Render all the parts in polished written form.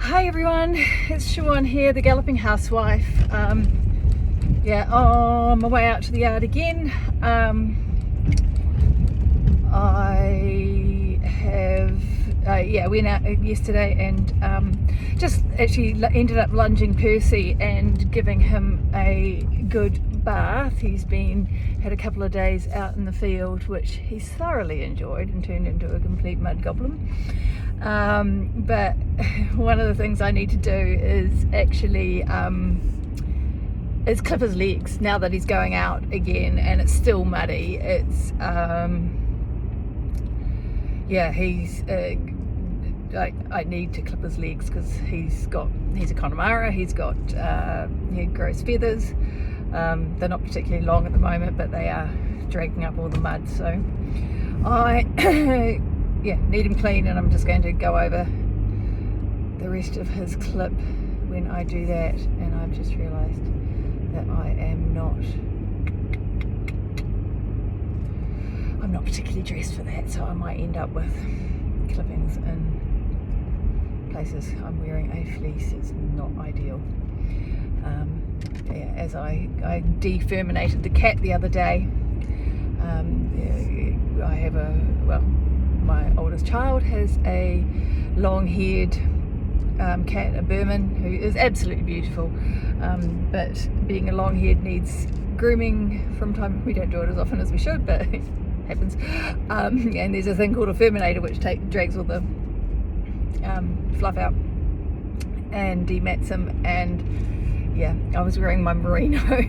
Hi everyone, it's Siobhan here, the Galloping Housewife. On my way out to the yard again. Went out yesterday and just actually ended up lunging Percy and giving him a good bath. He's had a couple of days out in the field, which he's thoroughly enjoyed and turned into a complete mud goblin. But one of the things I need to do is actually clip his legs now that he's going out again and it's still muddy. It's I need to clip his legs because he's a Connemara. He grows feathers. They're not particularly long at the moment, but they are dragging up all the mud, so I need him clean, and I'm just going to go over the rest of his clip when I do that. And I've just realised that I'm not particularly dressed for that, so I might end up with clippings in places. I'm wearing a fleece. It's not ideal. As I deferminated the cat the other day, my oldest child has a long-haired cat, a Burman, who is absolutely beautiful, but being a long-haired needs grooming from time. We don't do it as often as we should, but it happens. And there's a thing called a ferminator which drags all the fluff out and demats him. And I was wearing my merino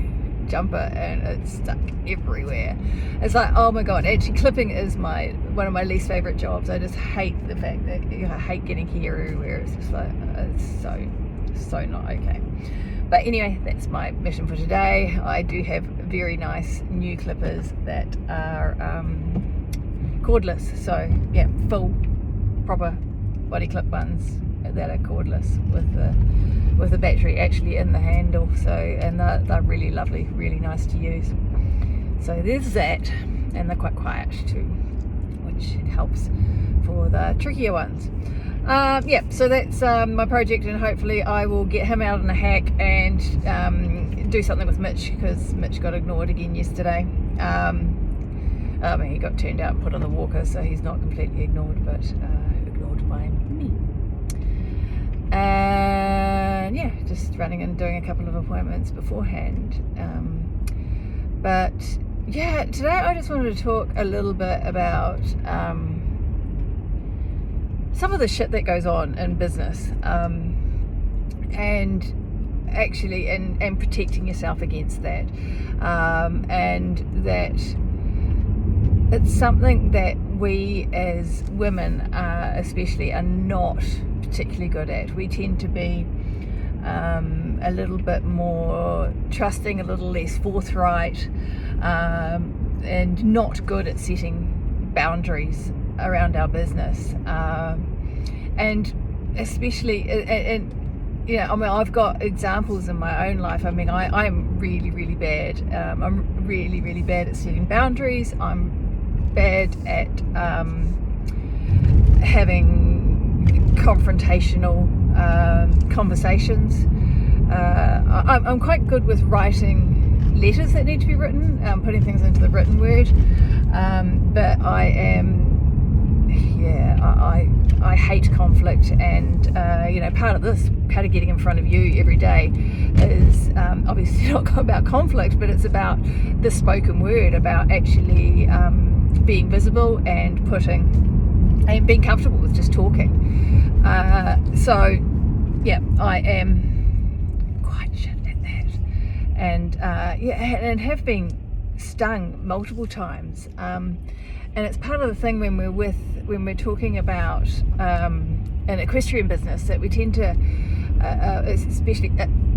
jumper and it's stuck everywhere. It's like, oh my god. Actually, clipping is one of my least favorite jobs. I just hate the fact that I hate getting hair everywhere. It's just like, it's so not okay. But anyway, that's my mission for today. I do have very nice new clippers that are cordless, so full proper body clip ones that are cordless with the battery actually in the handle. So, and they're really lovely, really nice to use. So there's that, and they're quite quiet too, which helps for the trickier ones. So that's my project, and hopefully I will get him out in a hack and do something with Mitch, because Mitch got ignored again yesterday. He got turned out and put on the walker, so he's not completely ignored, but ignored by me. And just running and doing a couple of appointments beforehand. Today I just wanted to talk a little bit about some of the shit that goes on in business, and actually and protecting yourself against that, and that it's something that we as women especially are not particularly good at. We tend to be a little bit more trusting, a little less forthright, and not good at setting boundaries around our business, and especially I've got examples in my own life. I'm really bad. I'm really bad at setting boundaries. I'm bad at having confrontational conversations. I'm quite good with writing letters that need to be written, putting things into the written word, but I hate conflict, and part of getting in front of you every day is obviously not about conflict, but it's about the spoken word, about actually being visible and being comfortable with just talking. I am quite shit at that, and have been stung multiple times. And it's part of the thing when we're talking about an equestrian business, that we tend to, especially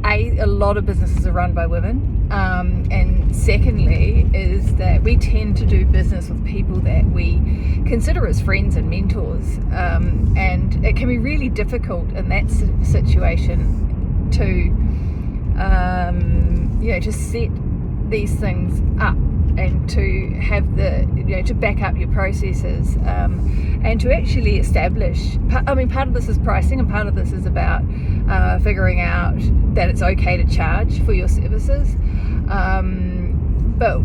a lot of businesses are run by women, and secondly is that we tend to do business with people that we consider as friends and mentors, and it can be really difficult in that situation to just set these things up and to have the, to back up your processes, and to actually establish, part of this is pricing, and part of this is about figuring out that it's okay to charge for your services, but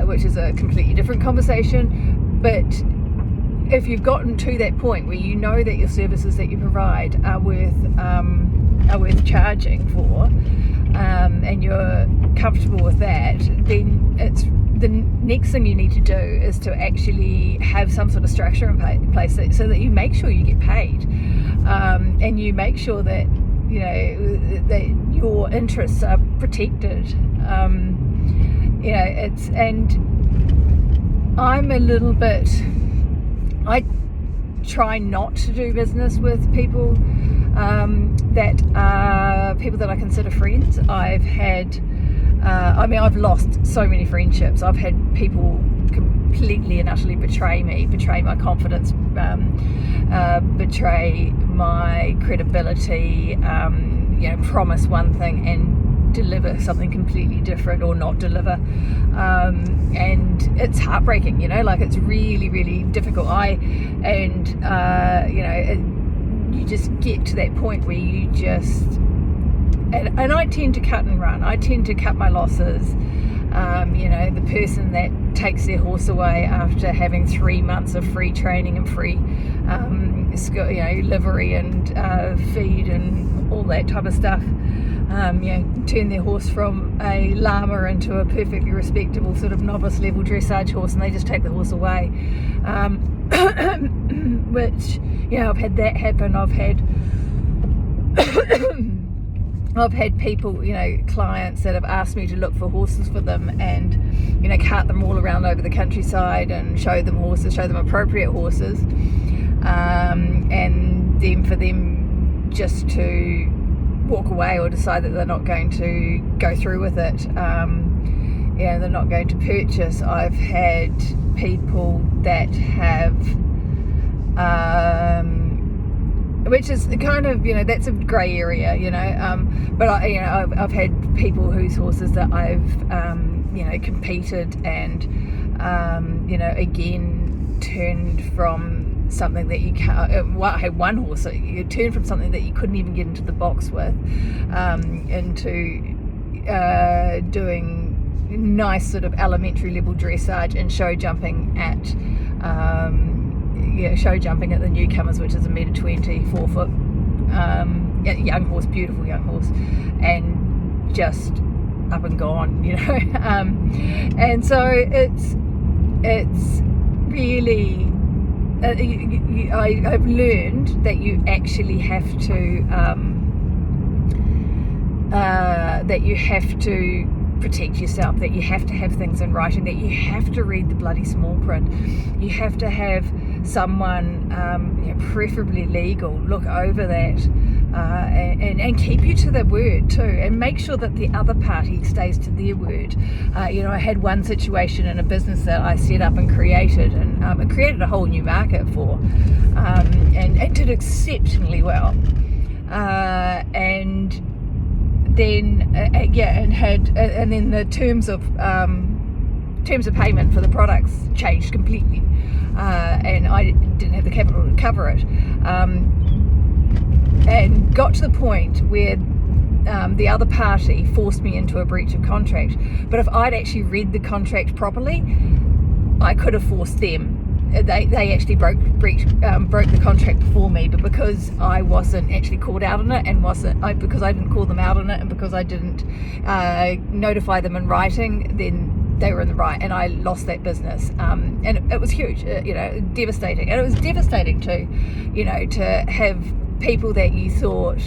which is a completely different conversation. But if you've gotten to that point where you know that your services that you provide are worth charging for, and you're comfortable with that, then it's the next thing you need to do is to actually have some sort of structure in place so that you make sure you get paid, and you make sure that that your interests are protected. I try not to do business with people that are people that I consider friends. I've lost so many friendships. I've had people completely and utterly betray my confidence, betray my credibility, promise one thing and deliver something completely different, or not deliver, and it's heartbreaking, it's really, really difficult. You just get to that point where you just, and I tend to cut and run. I tend to cut my losses. The person that takes their horse away after having 3 months of free training and free livery and feed and all that type of stuff, turn their horse from a llama into a perfectly respectable sort of novice level dressage horse, and they just take the horse away, which I've had that happen. I've had people, clients that have asked me to look for horses for them and, cart them all around over the countryside and show them appropriate horses, and then for them just to walk away or decide that they're not going to go through with it, they're not going to purchase. I've had people that have, which is kind of, that's a grey area, but I've had people whose horses that I've, competed and, again, turned from something that you can't, I had one horse, so you turned from something that you couldn't even get into the box with, into doing nice sort of elementary level dressage and show jumping at the newcomers, which is 1.20 m, 4 foot, young horse, beautiful young horse, and just up and gone, and so it's really, I've learned that you actually have to protect yourself, that you have to have things in writing, that you have to read the bloody small print, you have to have someone, preferably legal, look over that, and keep you to their word too, and make sure that the other party stays to their word. I had one situation in a business that I set up and created, and created a whole new market for, and did exceptionally well, and then and then the terms of payment for the products changed completely, and I didn't have the capital to cover it, and got to the point where the other party forced me into a breach of contract. But if I'd actually read the contract properly, I could have forced them. They actually broke the contract before me, but because I wasn't actually called out on it, and because I didn't call them out on it, and because I didn't notify them in writing, then they were in the right, and I lost that business. And it was huge, devastating. And it was devastating too, to have people that you thought,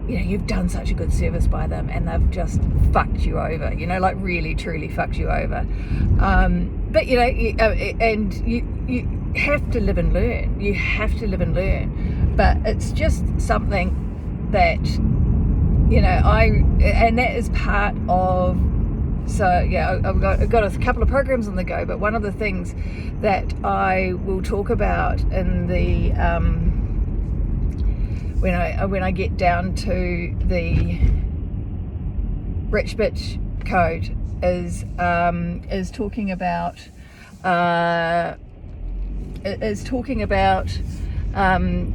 you've done such a good service by them, and they've just fucked you over, like really truly fucked you over. But and you have to live and learn. You have to live and learn. But it's just something that, and that is part of. So I've got a couple of programs on the go. But one of the things that I will talk about in the when I get down to the rich bitch code, is talking about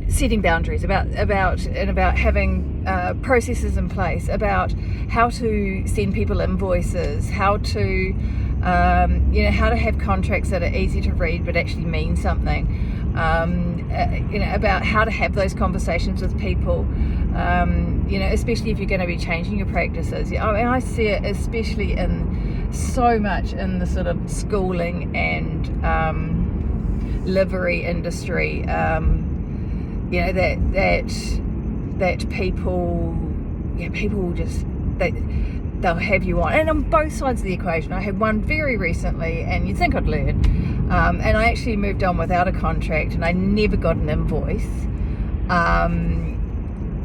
setting boundaries, about having processes in place, about how to send people invoices, how to how to have contracts that are easy to read but actually mean something. About how to have those conversations with people, especially if you're going to be changing your practices. I see it especially in so much in the sort of schooling and livery industry, that people will just, they'll have you on, and on both sides of the equation. I had one very recently, and you'd think I'd learn, and I actually moved on without a contract, and I never got an invoice,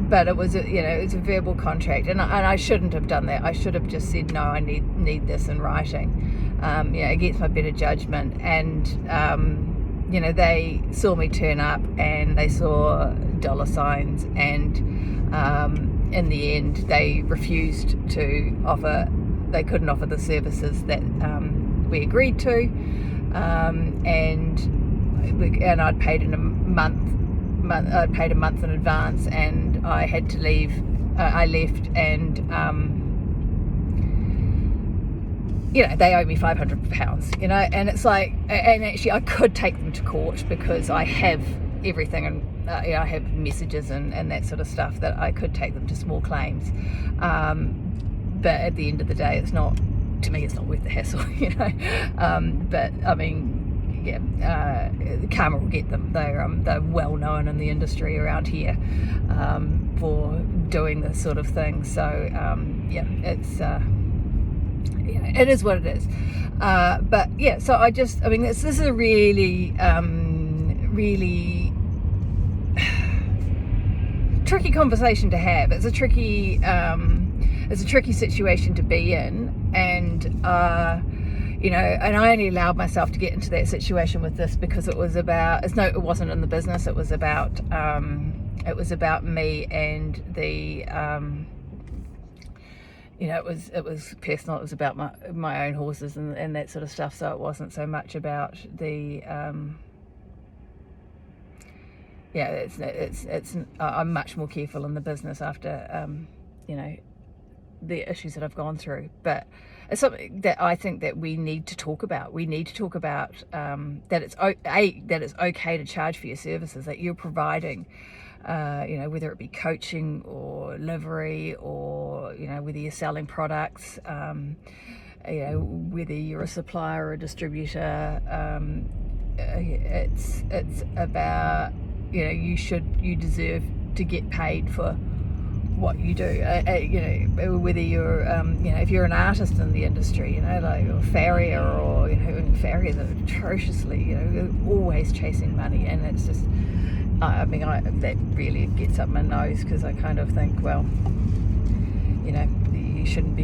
but it was a verbal contract, and I shouldn't have done that. I should have just said, no, I need this in writing, against my better judgment. And they saw me turn up, and they saw dollar signs, and in the end they refused to offer, they couldn't offer the services that we agreed to, and I'd paid in a month in advance, and I had to leave. I left, and they owe me £500, and it's like, and actually I could take them to court because I have everything, and I have messages and that sort of stuff that I could take them to small claims, but at the end of the day, it's not, to me, it's not worth the hassle, but I mean, karma will get them. They're well known in the industry around here for doing this sort of thing. So it's it is what it is. But yeah, so this is a really really tricky conversation to have. It's a tricky situation to be in, and and I only allowed myself to get into that situation with this because it wasn't in the business. It was about me, and the it was personal. It was about my own horses and that sort of stuff. So it wasn't so much about the I'm much more careful in the business after the issues that I've gone through. But it's something that I think that we need to talk about. We need to talk about that it's okay to charge for your services that you're providing, whether it be coaching or livery, or whether you're selling products, whether you're a supplier or a distributor. It's about, you deserve to get paid for what you do, whether you're if you're an artist in the industry, like a farrier, or farriers are atrociously always chasing money, and it's just that really gets up my nose, because I kind of think, well, you shouldn't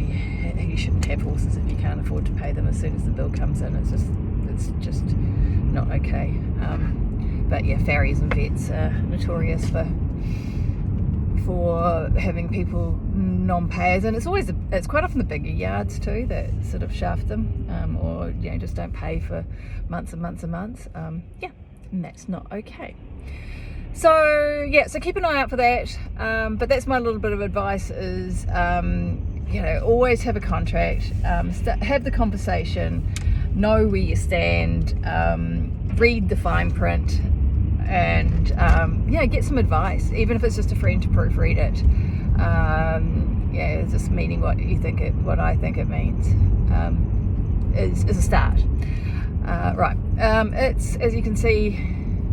have horses if you can't afford to pay them as soon as the bill comes in. It's just not okay. But yeah, farriers and vets are notorious for having people non-payers, and it's quite often the bigger yards too that sort of shaft them, or just don't pay for months and months and months. And that's not okay. So keep an eye out for that. But that's my little bit of advice: is always have a contract, have the conversation, know where you stand, read the fine print, and get some advice, even if it's just a friend to proofread it. It's just meaning what I think it means, is a start. Right. It's, as you can see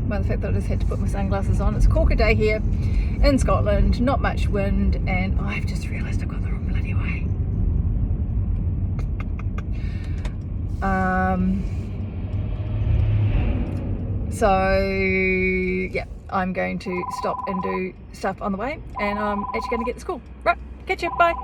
by the fact that I just had to put my sunglasses on, it's a corker day here in Scotland, not much wind, and I've just realised I've got the wrong bloody way. So I'm going to stop and do stuff on the way, and I'm actually going to get to school. Right, catch you, bye.